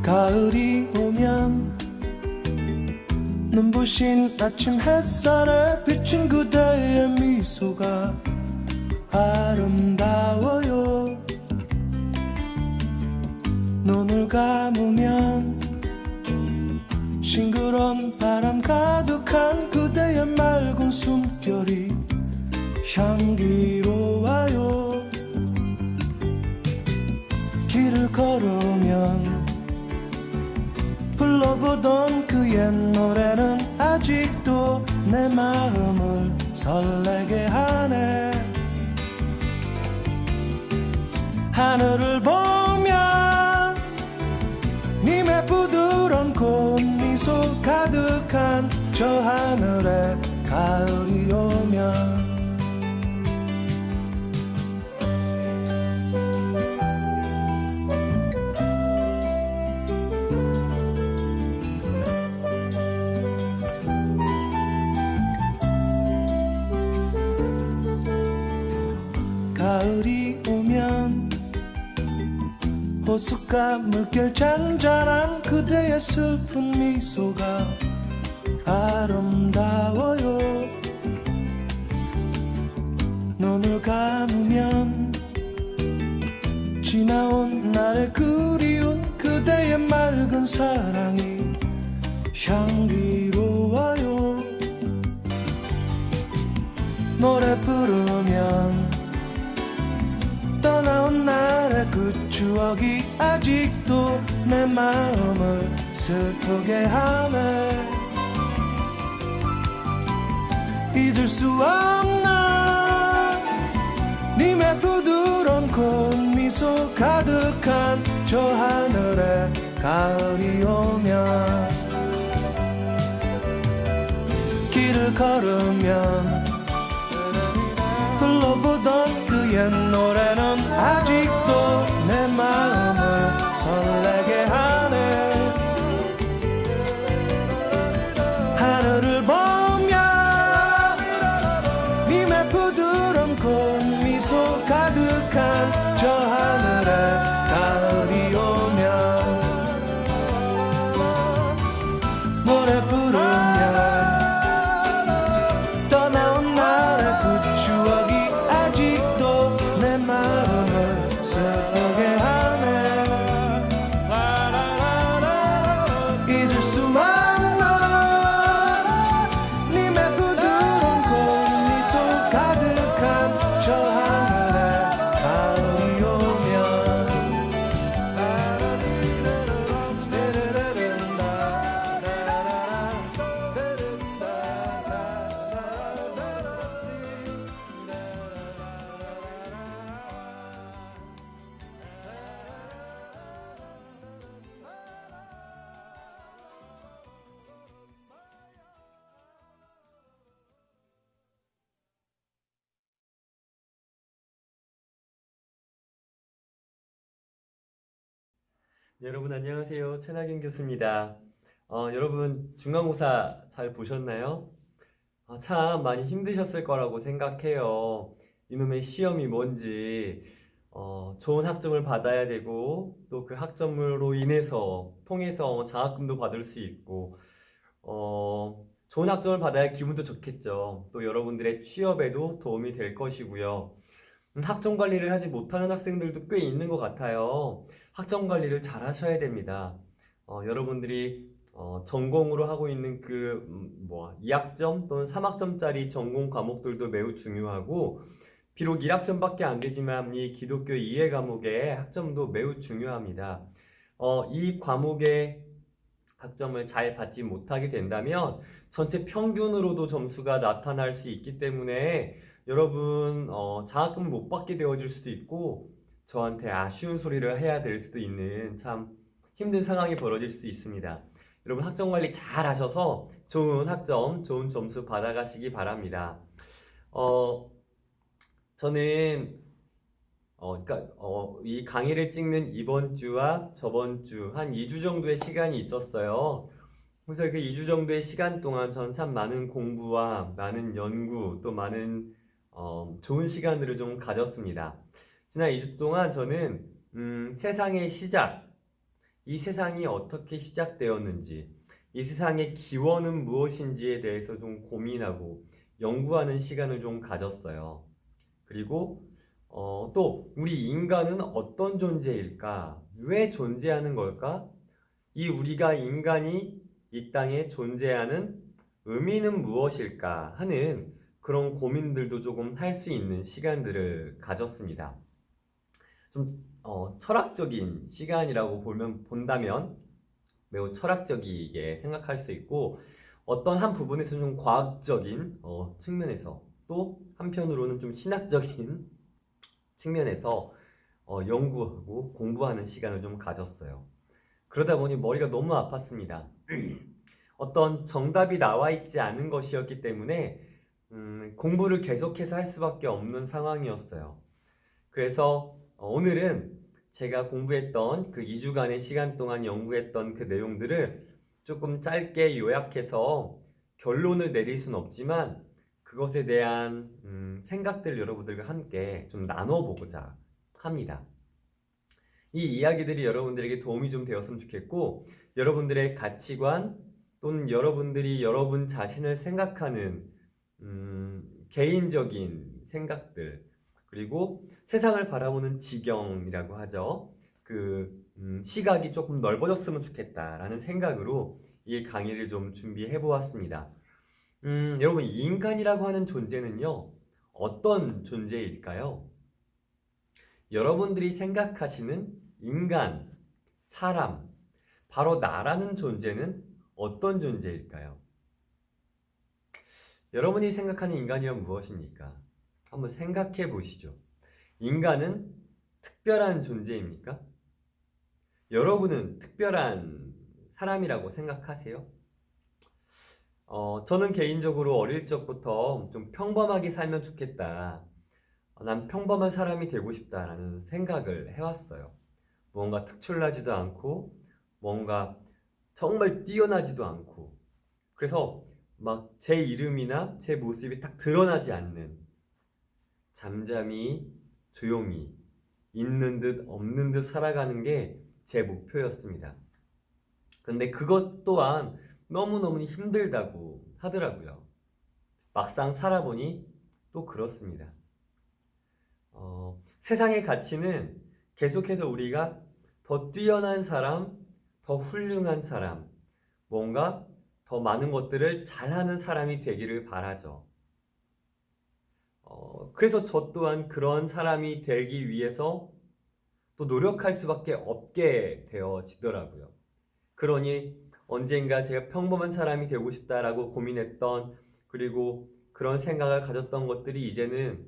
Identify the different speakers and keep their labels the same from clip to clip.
Speaker 1: 가을이 오면 눈부신 아침 햇살에 비친 그대의 미소가 아름다워요. 눈을 감으면 싱그러운 바람 가득한 그대의 맑은 숨결이 향기로워요. 길을 걸으면 불러보던 그 옛 노래는 아직도 내 마음을 설레게 하네. 하늘을 보면 님의 부드러운 꽃미소 가득한 저 하늘에 가을이 오면 가을이 오면 호숫가 물결 잔잔한 그대의 슬픈 미소가 아름다워요. 눈을 감으면 지나온 날의 그리운 그대의 맑은 사랑이 향기로워요. 노래 부르면 떠나온 날의 그 추억이 아직도 내 마음을 슬프게 하네. 잊을 수 없는 님의 부드러운 꽃미소 가득한 저 하늘에 가을이 오면 길을 걸으면 불러보던 그 옛 노래는 아직도 내 마음을 설레게 하네. 하늘을 보면 님의 부드러운 꽃미소 가득한 저 하늘에 가을이 오면 노래 부르면 떠나온 날의 그 추억이 아직도 내 마음을 슬프게 하네. 잊을 수 없는 님의 부드러운 꽃미소 가득한 저 하늘에 가을이 오면
Speaker 2: 여러분 안녕하세요. 최낙인 교수입니다. 여러분 중간고사 잘 보셨나요? 참 많이 힘드셨을 거라고 생각해요. 이놈의 시험이 뭔지 좋은 학점을 받아야 되고 또 그 학점으로 인해서 통해서 장학금도 받을 수 있고 좋은 학점을 받아야 기분도 좋겠죠. 또 여러분들의 취업에도 도움이 될 것이고요. 학점 관리를 하지 못하는 학생들도 꽤 있는 것 같아요. 학점 관리를 잘 하셔야 됩니다. 여러분들이 전공으로 하고 있는 그 2학점 또는 3학점짜리 전공 과목들도 매우 중요하고 비록 1학점밖에 안 되지만 이 기독교 이해 과목의 학점도 매우 중요합니다. 이 과목의 학점을 잘 받지 못하게 된다면 전체 평균으로도 점수가 나타날 수 있기 때문에 여러분 장학금을 못 받게 되어질 수도 있고 저한테 아쉬운 소리를 해야 될 수도 있는 참 힘든 상황이 벌어질 수 있습니다. 여러분 학점 관리 잘 하셔서 좋은 학점, 좋은 점수 받아가시기 바랍니다. 저는 이 강의를 찍는 이번 주와 저번 주 한 2주 정도의 시간이 있었어요. 그래서 그 2주 정도의 시간 동안 전 참 많은 공부와 많은 연구 또 많은 좋은 시간들을 좀 가졌습니다. 지난 2주 동안 저는 세상의 시작 이 세상이 어떻게 시작되었는지, 이 세상의 기원은 무엇인지에 대해서 좀 고민하고 연구하는 시간을 좀 가졌어요. 그리고 또 우리 인간은 어떤 존재일까? 왜 존재하는 걸까? 이 우리가 인간이 이 땅에 존재하는 의미는 무엇일까 하는 그런 고민들도 조금 할 수 있는 시간들을 가졌습니다. 좀 철학적인 시간이라고 본다면 매우 철학적이게 생각할 수 있고, 어떤 한 부분에서는 좀 과학적인 측면에서, 또 한편으로는 좀 신학적인 측면에서 연구하고 공부하는 시간을 좀 가졌어요. 그러다 보니 머리가 너무 아팠습니다. 어떤 정답이 나와 있지 않은 것이었기 때문에 공부를 계속해서 할 수밖에 없는 상황이었어요. 그래서 오늘은 제가 공부했던 그 2주간의 시간 동안 연구했던 그 내용들을 조금 짧게 요약해서 결론을 내릴 수는 없지만 그것에 대한 생각들 여러분들과 함께 좀 나눠보고자 합니다. 이 이야기들이 여러분들에게 도움이 좀 되었으면 좋겠고, 여러분들의 가치관 또는 여러분들이 여러분 자신을 생각하는 개인적인 생각들, 그리고 세상을 바라보는 지경이라고 하죠. 시각이 조금 넓어졌으면 좋겠다라는 생각으로 이 강의를 좀 준비해 보았습니다. 여러분, 인간이라고 하는 존재는요, 어떤 존재일까요? 여러분들이 생각하시는 인간, 사람, 바로 나라는 존재는 어떤 존재일까요? 여러분이 생각하는 인간이란 무엇입니까? 한번 생각해 보시죠. 인간은 특별한 존재입니까? 여러분은 특별한 사람이라고 생각하세요? 저는 개인적으로 어릴 적부터 좀 평범하게 살면 좋겠다. 난 평범한 사람이 되고 싶다라는 생각을 해왔어요. 뭔가 특출나지도 않고, 뭔가 정말 뛰어나지도 않고, 그래서 막 제 이름이나 제 모습이 딱 드러나지 않는, 잠잠히 조용히 있는 듯 없는 듯 살아가는 게 제 목표였습니다. 근데 그것 또한 너무너무 힘들다고 하더라고요. 막상 살아보니 또 그렇습니다. 세상의 가치는 계속해서 우리가 더 뛰어난 사람, 더 훌륭한 사람, 뭔가 더 많은 것들을 잘하는 사람이 되기를 바라죠. 그래서 저 또한 그런 사람이 되기 위해서 또 노력할 수밖에 없게 되어지더라고요. 그러니 언젠가 제가 평범한 사람이 되고 싶다라고 고민했던, 그리고 그런 생각을 가졌던 것들이 이제는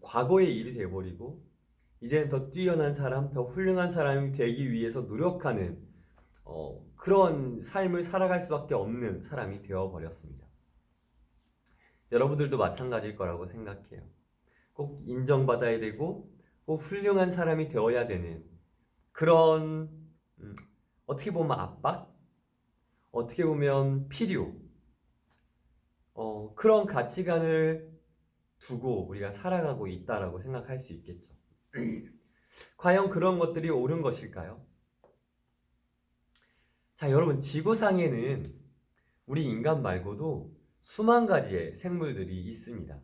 Speaker 2: 과거의 일이 되어버리고, 이제는 더 뛰어난 사람, 더 훌륭한 사람이 되기 위해서 노력하는 그런 삶을 살아갈 수밖에 없는 사람이 되어버렸습니다. 여러분들도 마찬가지일 거라고 생각해요. 꼭 인정받아야 되고 꼭 훌륭한 사람이 되어야 되는 그런 어떻게 보면 압박? 어떻게 보면 필요, 그런 가치관을 두고 우리가 살아가고 있다라고 생각할 수 있겠죠. 과연 그런 것들이 옳은 것일까요? 자, 여러분, 지구상에는 우리 인간 말고도 수만 가지의 생물들이 있습니다.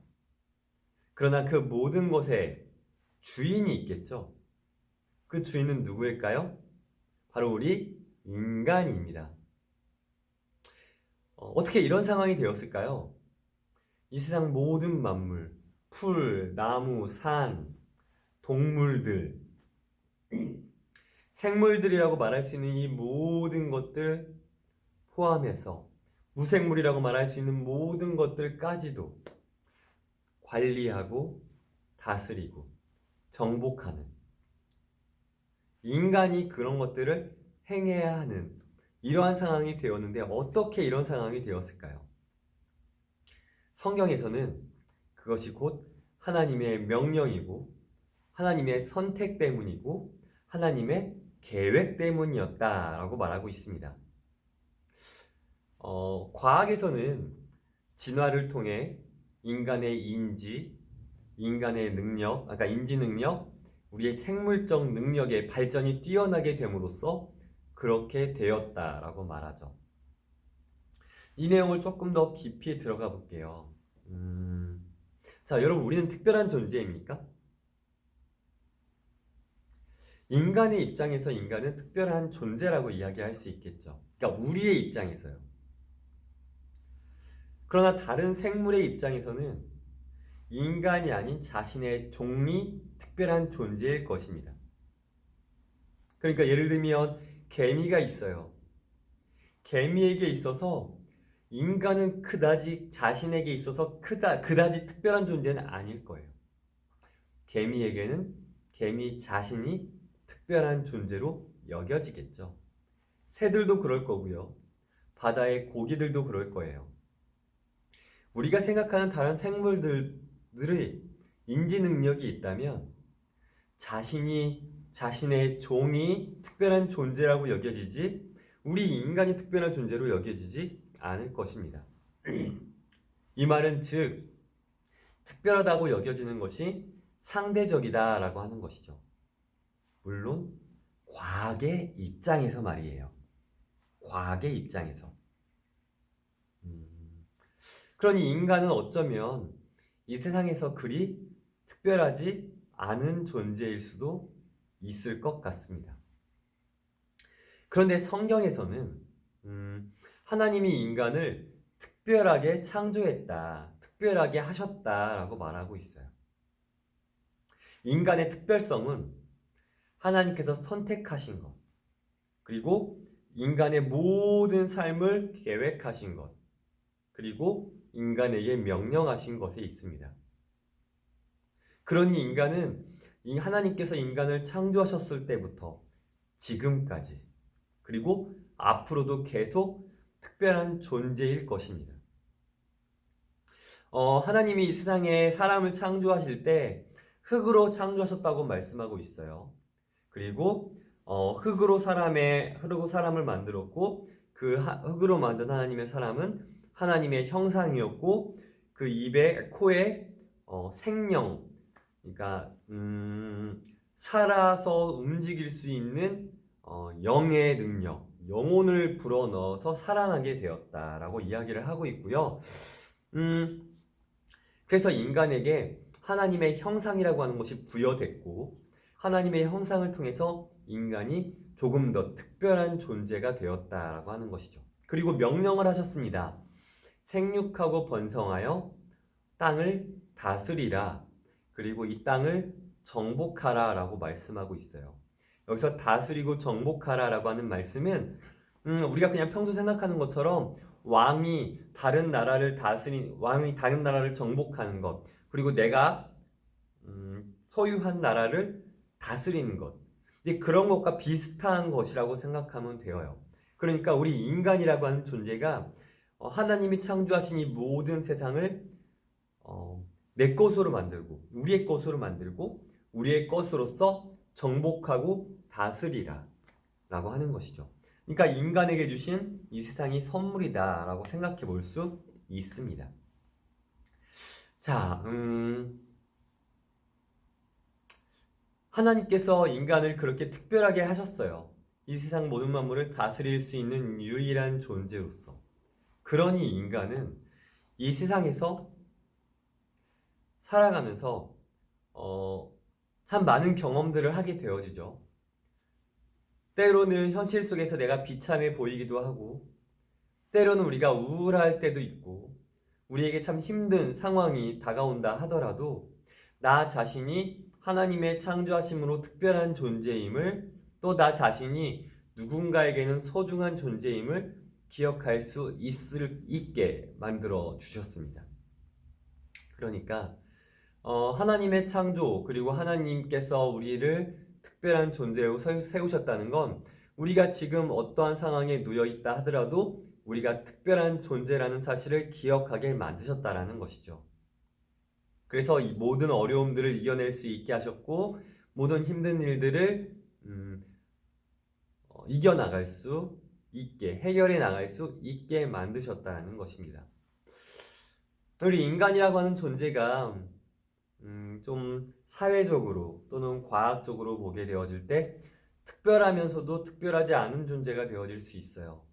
Speaker 2: 그러나 그 모든 것에 주인이 있겠죠. 그 주인은 누구일까요? 바로 우리 인간입니다. 어떻게 이런 상황이 되었을까요? 이 세상 모든 만물, 풀, 나무, 산, 동물들, 생물들이라고 말할 수 있는 이 모든 것들 포함해서 무생물이라고 말할 수 있는 모든 것들까지도 관리하고 다스리고 정복하는, 인간이 그런 것들을 행해야 하는 이러한 상황이 되었는데, 어떻게 이런 상황이 되었을까요? 성경에서는 그것이 곧 하나님의 명령이고 하나님의 선택 때문이고 하나님의 계획 때문이었다라고 말하고 있습니다. 과학에서는 진화를 통해 인간의 인지, 인간의 능력, 인지 능력, 우리의 생물적 능력의 발전이 뛰어나게 됨으로써 그렇게 되었다라고 말하죠. 이 내용을 조금 더 깊이 들어가 볼게요. 자, 여러분, 우리는 특별한 존재입니까? 인간의 입장에서 인간은 특별한 존재라고 이야기할 수 있겠죠. 그러니까 우리의 입장에서요. 그러나 다른 생물의 입장에서는 인간이 아닌 자신의 종이 특별한 존재일 것입니다. 그러니까 예를 들면 개미가 있어요. 개미에게 있어서 인간은 그다지 자신에게 있어서 그다지 특별한 존재는 아닐 거예요. 개미에게는 개미 자신이 특별한 존재로 여겨지겠죠. 새들도 그럴 거고요. 바다의 고기들도 그럴 거예요. 우리가 생각하는 다른 생물들의 인지 능력이 있다면 자신의 종이 특별한 존재라고 여겨지지 우리 인간이 특별한 존재로 여겨지지 않을 것입니다. 이 말은 즉 특별하다고 여겨지는 것이 상대적이다라고 하는 것이죠. 물론 과학의 입장에서 말이에요. 과학의 입장에서. 그러니 인간은 어쩌면 이 세상에서 그리 특별하지 않은 존재일 수도 있을 것 같습니다. 그런데 성경에서는 하나님이 인간을 특별하게 창조했다, 특별하게 하셨다라고 말하고 있어요. 인간의 특별성은 하나님께서 선택하신 것, 그리고 인간의 모든 삶을 계획하신 것, 그리고 인간에게 명령하신 것에 있습니다. 그러니 인간은 하나님께서 인간을 창조하셨을 때부터 지금까지, 그리고 앞으로도 계속 특별한 존재일 것입니다. 하나님이 이 세상에 사람을 창조하실 때 흙으로 창조하셨다고 말씀하고 있어요. 그리고 흙으로 사람을 만들었고 그 흙으로 만든 하나님의 사람은 하나님의 형상이었고 그 입에 코에 생명, 그러니까 살아서 움직일 수 있는 영의 능력, 영혼을 불어넣어서 살아나게 되었다라고 이야기를 하고 있고요. 그래서 인간에게 하나님의 형상이라고 하는 것이 부여됐고 하나님의 형상을 통해서 인간이 조금 더 특별한 존재가 되었다라고 하는 것이죠. 그리고 명령을 하셨습니다. 생육하고 번성하여 땅을 다스리라. 그리고 이 땅을 정복하라 라고 말씀하고 있어요. 여기서 다스리고 정복하라 라고 하는 말씀은 우리가 그냥 평소 생각하는 것처럼 왕이 다른 나라를 정복하는 것, 그리고 내가 소유한 나라를 다스리는 것, 이제 그런 것과 비슷한 것이라고 생각하면 되어요. 그러니까 우리 인간이라고 하는 존재가 하나님이 창조하신 이 모든 세상을 내 것으로 만들고 우리의 것으로 만들고 우리의 것으로서 정복하고 다스리라 라고 하는 것이죠. 그러니까 인간에게 주신 이 세상이 선물이다 라고 생각해 볼 수 있습니다. 자, 하나님께서 인간을 그렇게 특별하게 하셨어요. 이 세상 모든 만물을 다스릴 수 있는 유일한 존재로서. 그러니 인간은 이 세상에서 살아가면서 참 많은 경험들을 하게 되어지죠. 때로는 현실 속에서 내가 비참해 보이기도 하고, 때로는 우리가 우울할 때도 있고, 우리에게 참 힘든 상황이 다가온다 하더라도 나 자신이 하나님의 창조하심으로 특별한 존재임을, 또 나 자신이 누군가에게는 소중한 존재임을 기억할 수 있게 만들어 주셨습니다. 그러니까 하나님의 창조, 그리고 하나님께서 우리를 특별한 존재로 세우셨다는 건 우리가 지금 어떠한 상황에 놓여 있다 하더라도 우리가 특별한 존재라는 사실을 기억하게 만드셨다라는 것이죠. 그래서 이 모든 어려움들을 이겨낼 수 있게 하셨고 모든 힘든 일들을 이겨나갈 수 있게, 해결해 나갈 수 있게 만드셨다는 것입니다. 우리 인간이라고 하는 존재가 좀 사회적으로 또는 과학적으로 보게 되어질 때 특별하면서도 특별하지 않은 존재가 되어질 수 있어요.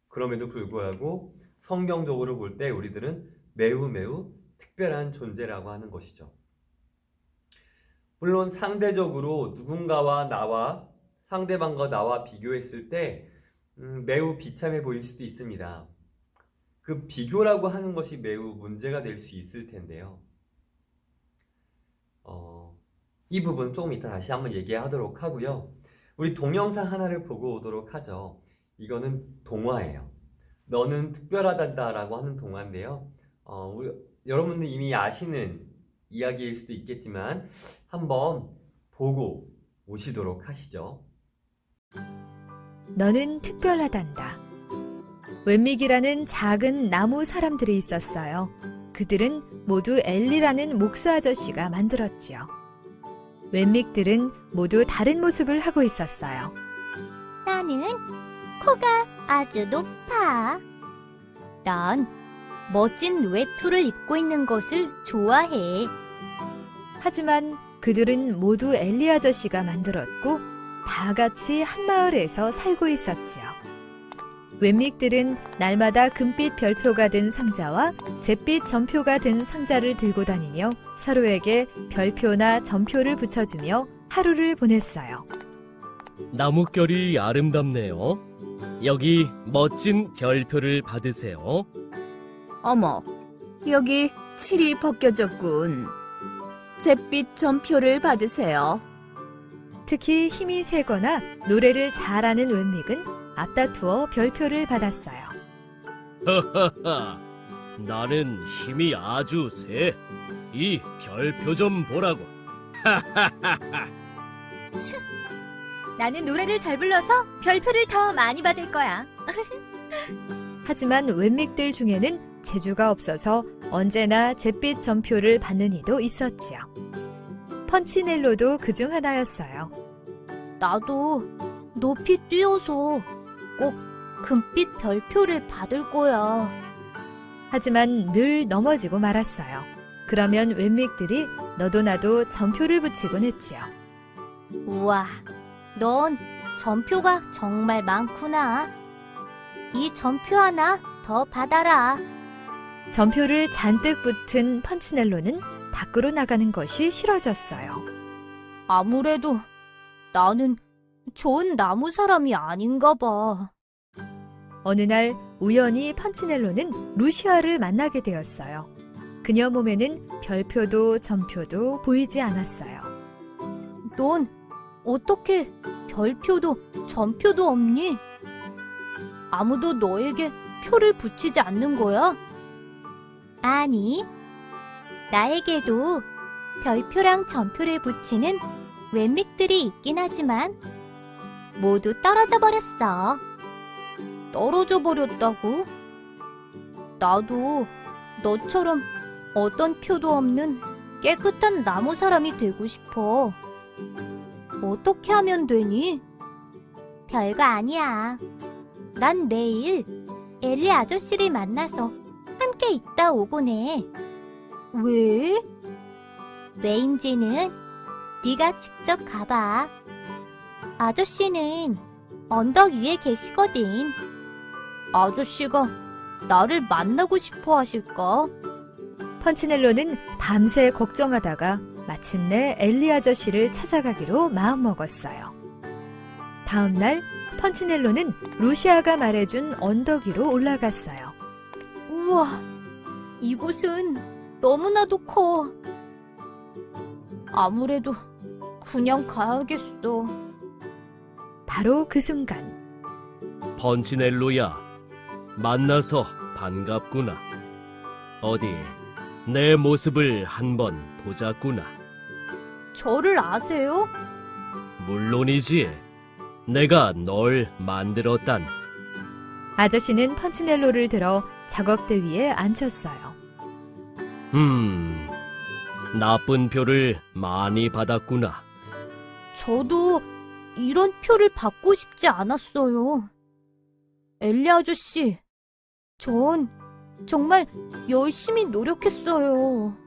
Speaker 2: 그럼에도 불구하고 성경적으로 볼 때 우리들은 매우 매우 특별한 존재라고 하는 것이죠. 물론 상대적으로 누군가와 나와 상대방과 나와 비교했을 때 매우 비참해 보일 수도 있습니다. 그 비교라고 하는 것이 매우 문제가 될 수 있을 텐데요. 이 부분 조금 이따 다시 한번 얘기하도록 하고요. 우리 동영상 하나를 보고 오도록 하죠. 이거는 동화예요. 너는 특별하단다라고 하는 동화인데요. 여러분들 이미 아시는 이야기일 수도 있겠지만 한번 보고 오시도록 하시죠.
Speaker 3: 너는 특별하단다. 웬믹이라는 작은 나무 사람들이 있었어요. 그들은 모두 엘리라는 목수 아저씨가 만들었지요. 웬믹들은 모두 다른 모습을 하고 있었어요.
Speaker 4: 나는 코가 아주 높아. 난 멋진 외투를 입고 있는 것을 좋아해.
Speaker 3: 하지만 그들은 모두 엘리 아저씨가 만들었고 다 같이 한 마을에서 살고 있었지요. 웬믹들은 날마다 금빛 별표가 든 상자와 잿빛 점표가 든 상자를 들고 다니며 서로에게 별표나 점표를 붙여주며 하루를 보냈어요.
Speaker 5: 나뭇결이 아름답네요. 여기 멋진 별표를 받으세요.
Speaker 6: 어머, 여기 칠이 벗겨졌군. 잿빛 점표를 받으세요.
Speaker 3: 특히 힘이 세거나 노래를 잘하는 웬믹은 앞다투어 별표를 받았어요.
Speaker 5: 하하하, 나는 힘이 아주 세. 이 별표 좀 보라고.
Speaker 4: 나는 노래를 잘 불러서 별표를 더 많이 받을 거야.
Speaker 3: 하지만 웬믹들 중에는 재주가 없어서 언제나 잿빛 점표를 받는 이도 있었지요. 펀치넬로도 그중 하나였어요.
Speaker 4: 나도 높이 뛰어서 꼭 금빛 별표를 받을 거야.
Speaker 3: 하지만 늘 넘어지고 말았어요. 그러면 웬믹들이 너도 나도 점표를 붙이곤 했지요.
Speaker 4: 우와, 넌 점표가 정말 많구나. 이 점표 하나 더 받아라.
Speaker 3: 점표를 잔뜩 붙은 펀치넬로는 밖으로 나가는 것이 싫어졌어요.
Speaker 4: 아무래도 나는 좋은 나무 사람이 아닌가 봐.
Speaker 3: 어느 날 우연히 펀치넬로는 루시아를 만나게 되었어요. 그녀 몸에는 별표도 점표도 보이지 않았어요.
Speaker 4: 넌 어떻게 별표도 점표도 없니? 아무도 너에게 표를 붙이지 않는 거야? 아니, 나에게도 별표랑 점표를 붙이는 웬믹들이 있긴 하지만 모두 떨어져 버렸어. 떨어져 버렸다고? 나도 너처럼 어떤 표도 없는 깨끗한 나무 사람이 되고 싶어. 어떻게 하면 되니? 별거 아니야. 난 내일 엘리 아저씨를 만나서 함께 있다 오곤 해. 왜? 왜인지는 네가 직접 가봐. 아저씨는 언덕 위에 계시거든. 아저씨가 나를 만나고 싶어 하실까?
Speaker 3: 펀치넬로는 밤새 걱정하다가 마침내 엘리 아저씨를 찾아가기로 마음먹었어요. 다음 날 펀치넬로는 루시아가 말해준 언덕 위로 올라갔어요.
Speaker 4: 우와, 이곳은 너무나도 커. 아무래도 그냥 가야겠어.
Speaker 3: 바로 그 순간
Speaker 5: 펀치넬로야, 만나서 반갑구나. 어디 내 모습을 한번 보자꾸나.
Speaker 4: 저를 아세요?
Speaker 5: 물론이지. 내가 널 만들었단.
Speaker 3: 아저씨는 펀치넬로를 들어 작업대 위에 앉혔어요.
Speaker 5: 나쁜 표를 많이 받았구나.
Speaker 4: 저도 이런 표를 받고 싶지 않았어요. 엘리 아저씨, 전 정말 열심히 노력했어요.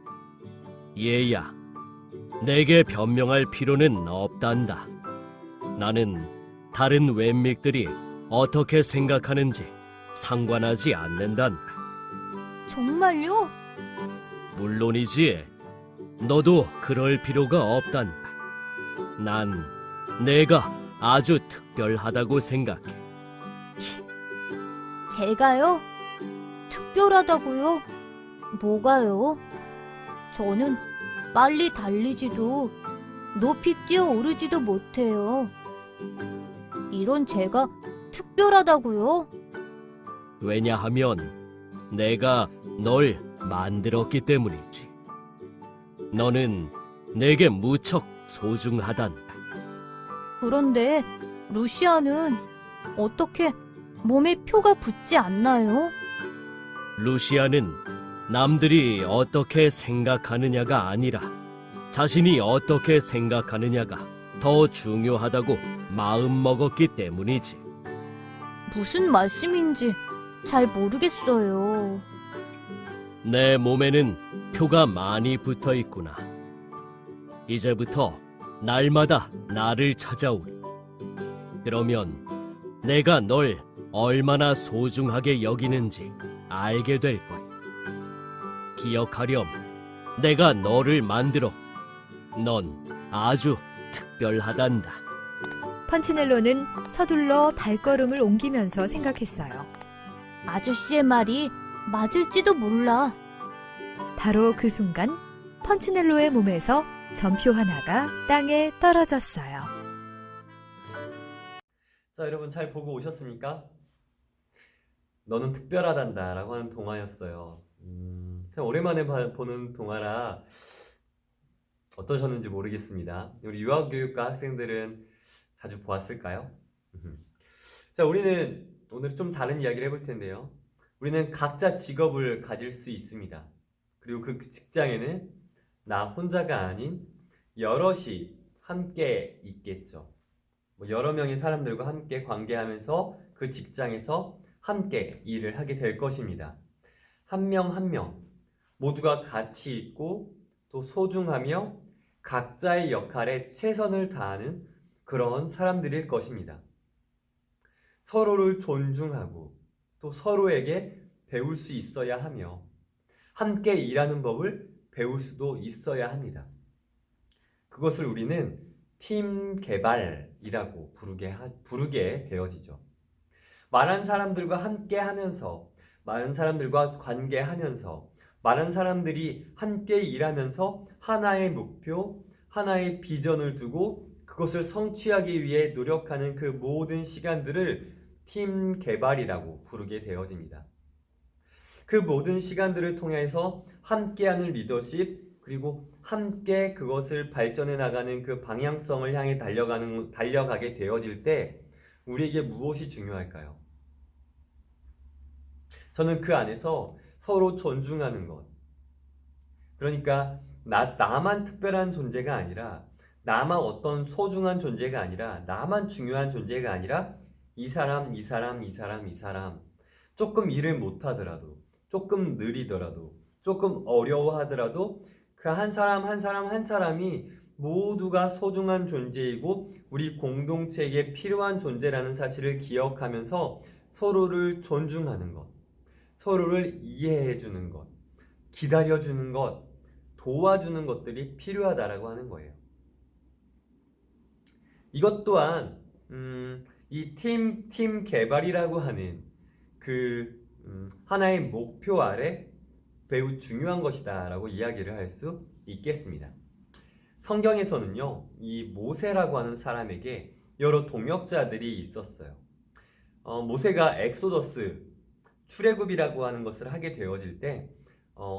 Speaker 5: 얘야, 내게 변명할 필요는 없단다. 나는 다른 웬믹들이 어떻게 생각하는지 상관하지 않는단다.
Speaker 4: 정말요?
Speaker 5: 물론이지. 너도 그럴 필요가 없단다. 난 내가 아주 특별하다고 생각해.
Speaker 4: 제가요? 특별하다고요? 뭐가요? 저는 빨리 달리지도 높이 뛰어오르지도 못해요. 이런 제가 특별하다고요?
Speaker 5: 왜냐하면 내가 널 만들었기 때문이지. 너는 내게 무척 소중하단다.
Speaker 4: 그런데 루시아는 어떻게 몸에 표가 붙지 않나요?
Speaker 5: 루시아는 남들이 어떻게 생각하느냐가 아니라 자신이 어떻게 생각하느냐가 더 중요하다고 마음먹었기 때문이지.
Speaker 4: 무슨 말씀인지 잘 모르겠어요.
Speaker 5: 내 몸에는 표가 많이 붙어 있구나. 이제부터 날마다 나를 찾아오리. 그러면 내가 널 얼마나 소중하게 여기는지 알게 될 것. 기억하렴. 내가 너를 만들어. 넌 아주 특별하단다.
Speaker 3: 펀치넬로는 서둘러 발걸음을 옮기면서 생각했어요.
Speaker 4: 아저씨의 말이 맞을지도 몰라.
Speaker 3: 바로 그 순간 펀치넬로의 몸에서 전표 하나가 땅에 떨어졌어요.
Speaker 2: 자, 여러분 잘 보고 오셨습니까? 너는 특별하단다 라고 하는 동화였어요. 참 오랜만에 보는 동화라 어떠셨는지 모르겠습니다. 우리 유아교육과 학생들은 자주 보았을까요? 자, 우리는 오늘 좀 다른 이야기를 해볼 텐데요. 우리는 각자 직업을 가질 수 있습니다. 그리고 그 직장에는 나 혼자가 아닌 여럿이 함께 있겠죠. 여러 명의 사람들과 함께 관계하면서 그 직장에서 함께 일을 하게 될 것입니다. 한 명 한 명 모두가 가치 있고 또 소중하며 각자의 역할에 최선을 다하는 그런 사람들일 것입니다. 서로를 존중하고 또 서로에게 배울 수 있어야 하며 함께 일하는 법을 배울 수도 있어야 합니다. 그것을 우리는 팀 개발이라고 부르게 되어지죠. 많은 사람들과 함께 하면서, 많은 사람들과 관계하면서, 많은 사람들이 함께 일하면서 하나의 목표, 하나의 비전을 두고 그것을 성취하기 위해 노력하는 그 모든 시간들을 팀 개발이라고 부르게 되어집니다. 그 모든 시간들을 통해서 함께하는 리더십, 그리고 함께 그것을 발전해 나가는 그 방향성을 향해 달려가게 되어질 때 우리에게 무엇이 중요할까요? 저는 그 안에서 서로 존중하는 것. 그러니까 나만 특별한 존재가 아니라, 나만 어떤 소중한 존재가 아니라, 나만 중요한 존재가 아니라 이 사람 조금 일을 못하더라도, 조금 느리더라도, 조금 어려워하더라도 그 한 사람이 모두가 소중한 존재이고 우리 공동체에게 필요한 존재라는 사실을 기억하면서 서로를 존중하는 것, 서로를 이해해 주는 것, 기다려 주는 것, 도와주는 것들이 필요하다라고 하는 거예요. 이것 또한 이 팀 개발이라고 하는 그 하나의 목표 아래 매우 중요한 것이다 라고 이야기를 할 수 있겠습니다. 성경에서는요, 이 모세라고 하는 사람에게 여러 동역자들이 있었어요. 모세가 엑소더스, 출애굽이라고 하는 것을 하게 되어질 때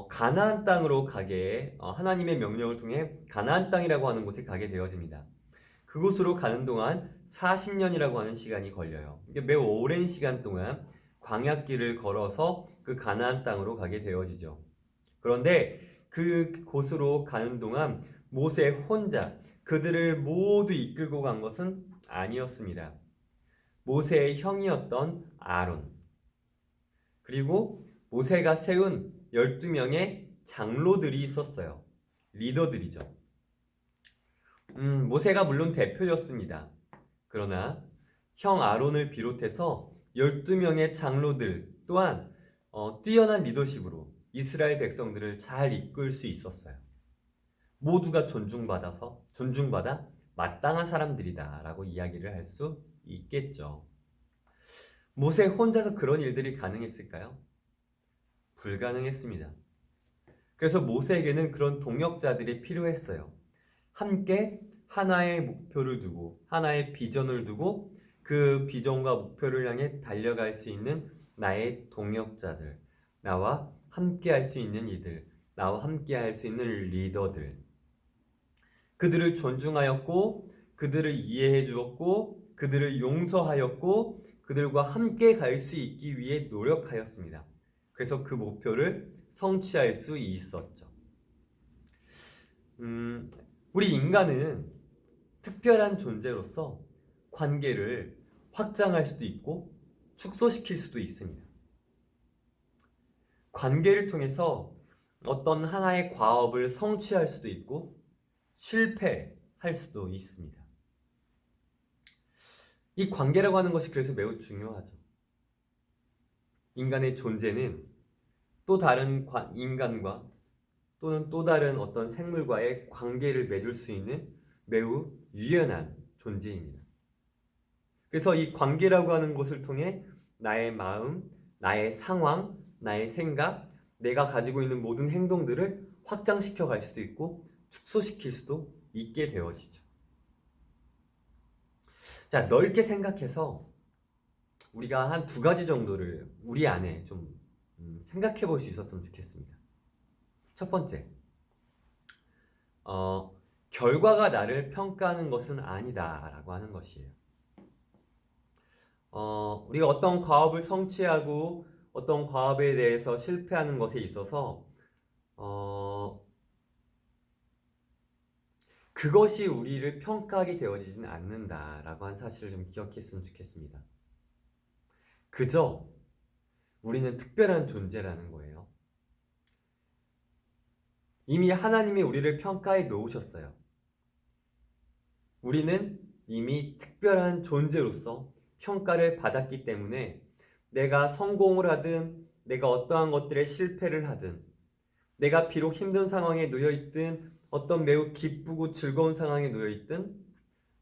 Speaker 2: 가나안 땅으로 가게, 하나님의 명령을 통해 가나안 땅이라고 하는 곳에 가게 되어집니다. 그곳으로 가는 동안 40년이라고 하는 시간이 걸려요. 이게 매우 오랜 시간 동안 광야길을 걸어서 그 가나안 땅으로 가게 되어지죠. 그런데 그 곳으로 가는 동안 모세 혼자 그들을 모두 이끌고 간 것은 아니었습니다. 모세의 형이었던 아론, 그리고 모세가 세운 12명의 장로들이 있었어요. 리더들이죠. 모세가 물론 대표였습니다. 그러나 형 아론을 비롯해서 12명의 장로들 또한 뛰어난 리더십으로 이스라엘 백성들을 잘 이끌 수 있었어요. 모두가 존중받아 마땅한 사람들이다라고 이야기를 할 수 있겠죠. 모세 혼자서 그런 일들이 가능했을까요? 불가능했습니다. 그래서 모세에게는 그런 동역자들이 필요했어요. 함께 하나의 목표를 두고 하나의 비전을 두고 그 비전과 목표를 향해 달려갈 수 있는 나의 동역자들, 나와 함께 할 수 있는 이들, 나와 함께 할 수 있는 리더들. 그들을 존중하였고 그들을 이해해 주었고 그들을 용서하였고 그들과 함께 갈 수 있기 위해 노력하였습니다. 그래서 그 목표를 성취할 수 있었죠. 우리 인간은 특별한 존재로서 관계를 확장할 수도 있고 축소시킬 수도 있습니다. 관계를 통해서 어떤 하나의 과업을 성취할 수도 있고 실패할 수도 있습니다. 이 관계라고 하는 것이 그래서 매우 중요하죠. 인간의 존재는 또 다른 인간과 또는 또 다른 어떤 생물과의 관계를 맺을 수 있는 매우 유연한 존재입니다. 그래서 이 관계라고 하는 것을 통해 나의 마음, 나의 상황, 나의 생각, 내가 가지고 있는 모든 행동들을 확장시켜 갈 수도 있고 축소시킬 수도 있게 되어지죠. 자, 넓게 생각해서 우리가 한 2가지 정도를 우리 안에 좀 생각해 볼 수 있었으면 좋겠습니다. 첫 번째, 결과가 나를 평가하는 것은 아니다 라고 하는 것이에요. 우리가 어떤 과업을 성취하고 어떤 과업에 대해서 실패하는 것에 있어서 그것이 우리를 평가하게 되어지진 않는다라고 하는 사실을 좀 기억했으면 좋겠습니다. 그저 우리는 특별한 존재라는 거예요. 이미 하나님이 우리를 평가해 놓으셨어요. 우리는 이미 특별한 존재로서 평가를 받았기 때문에 내가 성공을 하든 내가 어떠한 것들에 실패를 하든 내가 비록 힘든 상황에 놓여 있든 어떤 매우 기쁘고 즐거운 상황에 놓여 있든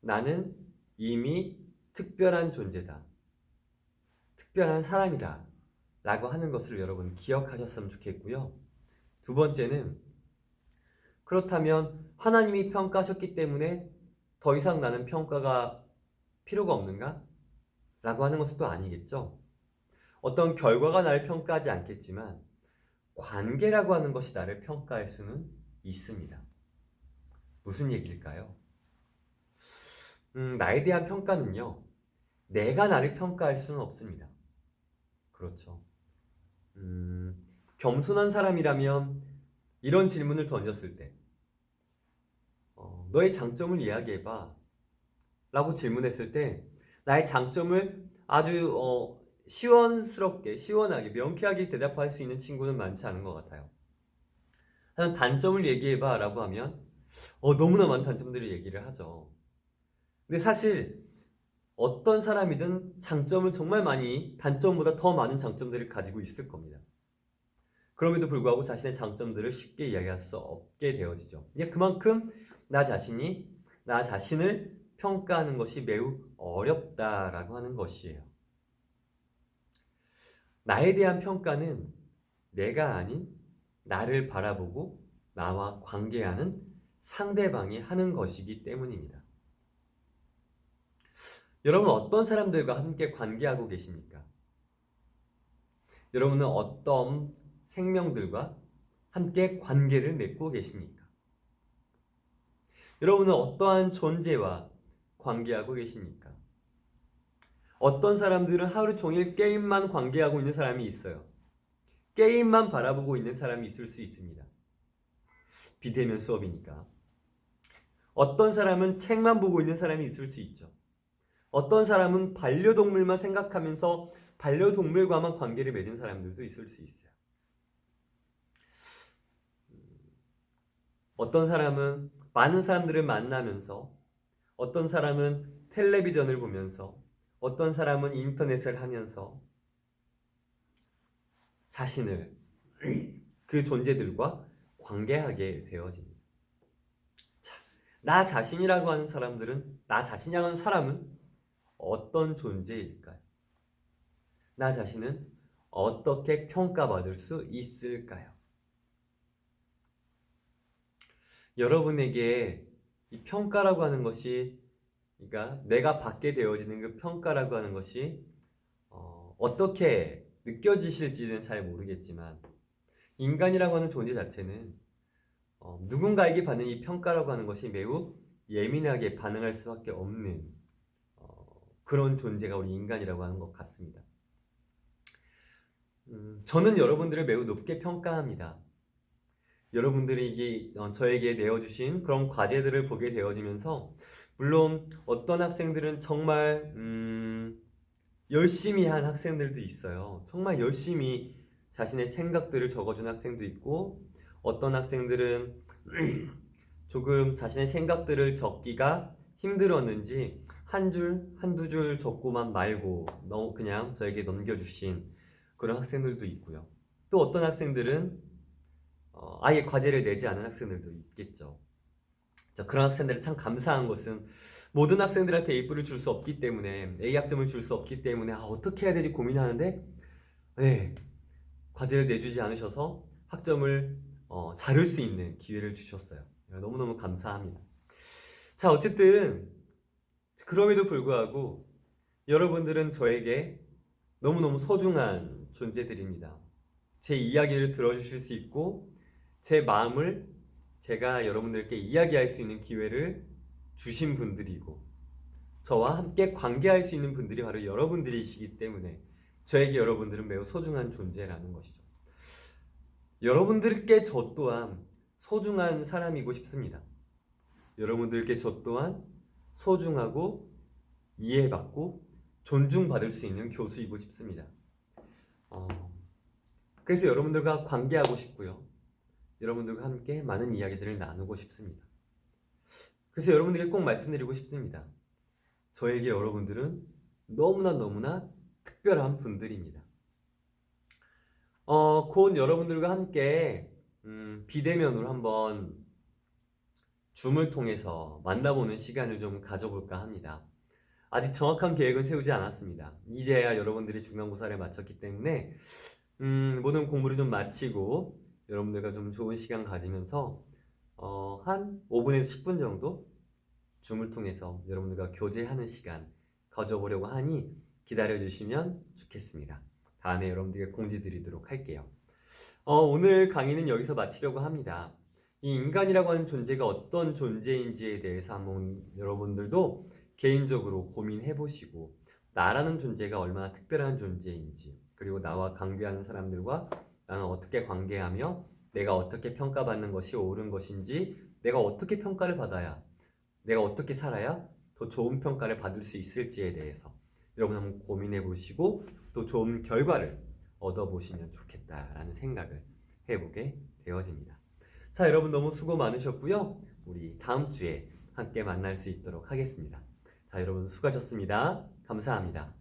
Speaker 2: 나는 이미 특별한 존재다. 특별한 사람이다. 라고 하는 것을 여러분 기억하셨으면 좋겠고요. 2번째는 그렇다면 하나님이 평가하셨기 때문에 더 이상 나는 평가가 필요가 없는가? 라고 하는 것은 또 아니겠죠. 어떤 결과가 나를 평가하지 않겠지만 관계라고 하는 것이 나를 평가할 수는 있습니다. 무슨 얘기일까요? 나에 대한 평가는요, 내가 나를 평가할 수는 없습니다. 그렇죠. 겸손한 사람이라면 이런 질문을 던졌을 때 너의 장점을 이야기해봐 라고 질문했을 때 나의 장점을 아주 시원스럽게, 시원하게, 명쾌하게 대답할 수 있는 친구는 많지 않은 것 같아요. 하지만 단점을 얘기해봐 라고 하면 너무나 많은 단점들을 얘기를 하죠. 근데 사실 어떤 사람이든 장점을 정말 많이, 단점보다 더 많은 장점들을 가지고 있을 겁니다. 그럼에도 불구하고 자신의 장점들을 쉽게 이야기할 수 없게 되어지죠. 그만큼 나 자신을 평가하는 것이 매우 어렵다라고 하는 것이에요. 나에 대한 평가는 내가 아닌 나를 바라보고 나와 관계하는 상대방이 하는 것이기 때문입니다. 여러분 어떤 사람들과 함께 관계하고 계십니까? 여러분은 어떤 생명들과 함께 관계를 맺고 계십니까? 여러분은 어떠한 존재와 관계하고 계십니까? 어떤 사람들은 하루 종일 게임만 관계하고 있는 사람이 있어요. 게임만 바라보고 있는 사람이 있을 수 있습니다. 비대면 수업이니까. 어떤 사람은 책만 보고 있는 사람이 있을 수 있죠. 어떤 사람은 반려동물만 생각하면서 반려동물과만 관계를 맺은 사람들도 있을 수 있어요. 어떤 사람은 많은 사람들을 만나면서 어떤 사람은 텔레비전을 보면서, 어떤 사람은 인터넷을 하면서 자신을 그 존재들과 관계하게 되어집니다. 자, 나 자신이라고 하는 사람들은, 나 자신이라고 하는 사람은 어떤 존재일까요? 나 자신은 어떻게 평가받을 수 있을까요? 여러분에게 이 평가라고 하는 것이, 그러니까 내가 받게 되어지는 그 평가라고 하는 것이 어떻게 느껴지실지는 잘 모르겠지만, 인간이라고 하는 존재 자체는 누군가에게 받는 이 평가라고 하는 것이 매우 예민하게 반응할 수밖에 없는 그런 존재가 우리 인간이라고 하는 것 같습니다. 저는 여러분들을 매우 높게 평가합니다. 여러분들이 저에게 내어주신 그런 과제들을 보게 되어지면서, 물론 어떤 학생들은 정말 열심히 한 학생들도 있어요. 정말 열심히 자신의 생각들을 적어준 학생도 있고, 어떤 학생들은 조금 자신의 생각들을 적기가 힘들었는지 한 줄, 한두 줄 적고만 말고 너무 그냥 저에게 넘겨주신 그런 학생들도 있고요. 또 어떤 학생들은 아예 과제를 내지 않은 학생들도 있겠죠. 그런 학생들은 참 감사한 것은, 모든 학생들한테 A뿔을 줄 수 없기 때문에, A학점을 줄 수 없기 때문에 어떻게 해야 되지 고민하는데, 네, 과제를 내주지 않으셔서 학점을 자를 수 있는 기회를 주셨어요. 너무너무 감사합니다. 자, 어쨌든 그럼에도 불구하고 여러분들은 저에게 너무너무 소중한 존재들입니다. 제 이야기를 들어주실 수 있고, 제 마음을 제가 여러분들께 이야기할 수 있는 기회를 주신 분들이고, 저와 함께 관계할 수 있는 분들이 바로 여러분들이시기 때문에 저에게 여러분들은 매우 소중한 존재라는 것이죠. 여러분들께 저 또한 소중한 사람이고 싶습니다. 여러분들께 저 또한 소중하고 이해받고 존중받을 수 있는 교수이고 싶습니다. 그래서 여러분들과 관계하고 싶고요. 여러분들과 함께 많은 이야기들을 나누고 싶습니다. 그래서 여러분들에게 꼭 말씀드리고 싶습니다. 저에게 여러분들은 너무나 특별한 분들입니다. 곧 여러분들과 함께 비대면으로 한번 줌을 통해서 만나보는 시간을 좀 가져볼까 합니다. 아직 정확한 계획은 세우지 않았습니다. 이제야 여러분들이 중간고사를 마쳤기 때문에 모든 공부를 좀 마치고 여러분들과 좀 좋은 시간 가지면서 한 5분에서 10분 정도 줌을 통해서 여러분들과 교제하는 시간 가져보려고 하니 기다려주시면 좋겠습니다. 다음에 여러분들께 공지 드리도록 할게요. 오늘 강의는 여기서 마치려고 합니다. 이 인간이라고 하는 존재가 어떤 존재인지에 대해서 한번 여러분들도 개인적으로 고민해 보시고, 나라는 존재가 얼마나 특별한 존재인지, 그리고 나와 관계하는 사람들과 나는 어떻게 관계하며 내가 어떻게 평가받는 것이 옳은 것인지, 내가 어떻게 평가를 받아야, 내가 어떻게 살아야 더 좋은 평가를 받을 수 있을지에 대해서 여러분 한번 고민해 보시고 또 좋은 결과를 얻어보시면 좋겠다라는 생각을 해보게 되어집니다. 자, 여러분 너무 수고 많으셨고요. 우리 다음 주에 함께 만날 수 있도록 하겠습니다. 자, 여러분 수고하셨습니다. 감사합니다.